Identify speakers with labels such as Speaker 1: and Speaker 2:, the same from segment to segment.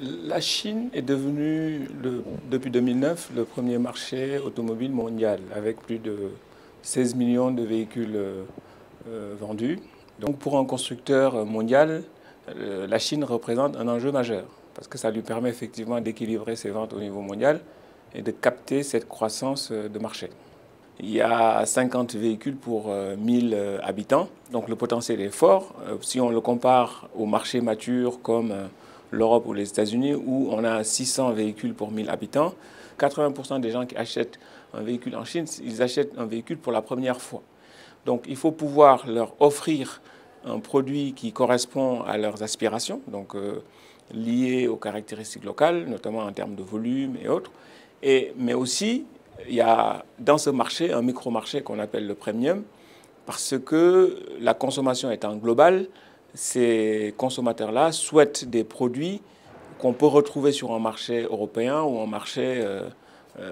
Speaker 1: La Chine est devenue, depuis 2009, le premier marché automobile mondial, avec plus de 16 millions de véhicules vendus. Donc pour un constructeur mondial, la Chine représente un enjeu majeur, parce que ça lui permet effectivement d'équilibrer ses ventes au niveau mondial et de capter cette croissance de marché. Il y a 50 véhicules pour 1000 habitants, donc le potentiel est fort. Si on le compare aux marchés matures comme l'Europe ou les États-Unis, où on a 600 véhicules pour 1000 habitants, 80% des gens qui achètent un véhicule en Chine, ils achètent un véhicule pour la première fois. Donc il faut pouvoir leur offrir un produit qui correspond à leurs aspirations, donc lié aux caractéristiques locales, notamment en termes de volume et autres, mais aussi il y a dans ce marché un micro-marché qu'on appelle le premium, parce que la consommation étant globale, ces consommateurs-là souhaitent des produits qu'on peut retrouver sur un marché européen ou un marché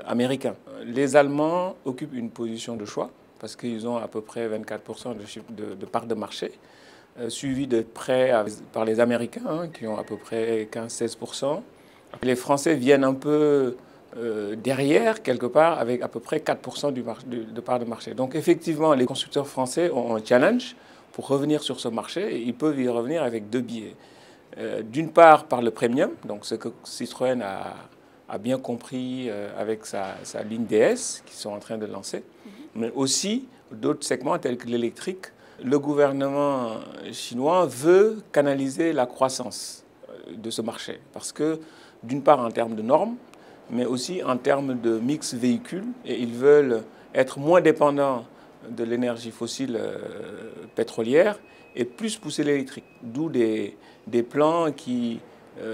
Speaker 1: américain. Les Allemands occupent une position de choix, parce qu'ils ont à peu près 24% de part de marché, suivi de près par les Américains, qui ont à peu près 15-16%. Les Français viennent un peu derrière, quelque part, avec à peu près 4% de part de marché. Donc effectivement, les constructeurs français ont un challenge pour revenir sur ce marché, et ils peuvent y revenir avec deux biais. D'une part, par le premium, donc ce que Citroën a bien compris avec sa ligne DS, qu'ils sont en train de lancer, mais aussi d'autres segments tels que l'électrique. Le gouvernement chinois veut canaliser la croissance de ce marché, parce que d'une part en termes de normes, mais aussi en termes de mix véhicule, et ils veulent être moins dépendants de l'énergie fossile pétrolière et plus pousser l'électrique. D'où des plans qui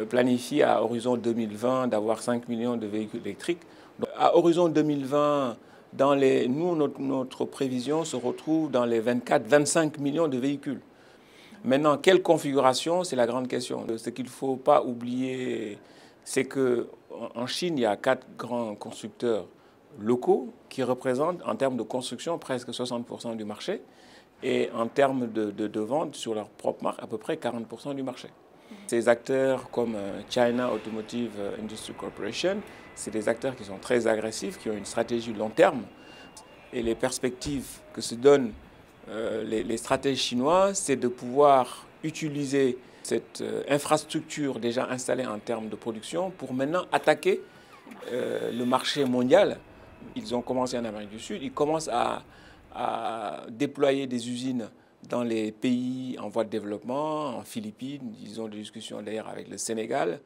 Speaker 1: planifient à horizon 2020 d'avoir 5 millions de véhicules électriques. Donc, à horizon 2020, notre prévision se retrouve dans les 24-25 millions de véhicules. Maintenant, quelle configuration, c'est la grande question. Ce qu'il ne faut pas oublier, c'est qu'en Chine, il y a 4 grands constructeurs locaux qui représentent, en termes de construction, presque 60% du marché, et en termes de vente sur leur propre marque, à peu près 40% du marché. Ces acteurs comme China Automotive Industry Corporation, c'est des acteurs qui sont très agressifs, qui ont une stratégie long terme. Et les perspectives que se donnent les stratèges chinois, c'est de pouvoir utiliser cette infrastructure déjà installée en termes de production pour maintenant attaquer le marché mondial. Ils ont commencé en Amérique du Sud, ils commencent à déployer des usines dans les pays en voie de développement, en Philippines, ils ont des discussions d'ailleurs avec le Sénégal.